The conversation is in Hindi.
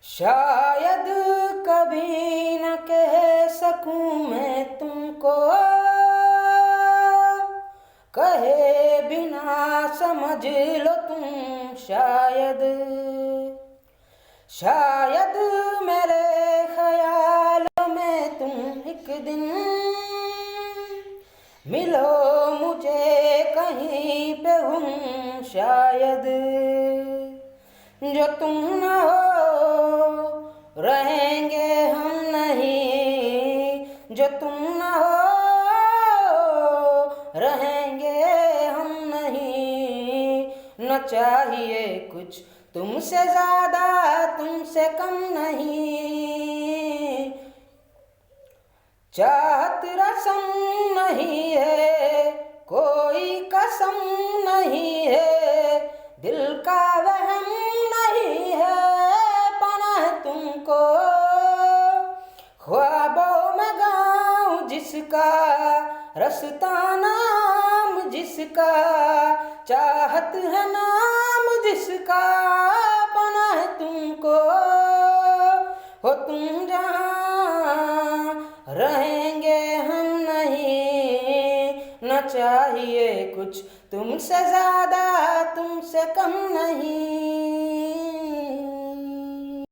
शायद कभी न कह सकूं मैं तुमको, कहे बिना समझ लो तुम शायद। शायद मेरे ख्यालों में तुम एक दिन मिलो मुझे कहीं पे हूँ शायद। जो तुम न हो रहेंगे हम नहीं, जो तुम न हो रहेंगे हम नहीं। न चाहिए कुछ तुमसे ज़्यादा तुमसे कम नहीं। चाहत रसम नहीं है कोई कसम नहीं है, दिल का वहम नहीं है पनाह तुमको। ख्वाबों में गाऊं जिसका रास्ता नाम जिसका, चाहत है नाम जिसका पनाह तुमको। हो तुम जहाँ रहेंगे हम नहीं, न चाहिए कुछ तुमसे ज़्यादा तुमसे कम नहीं।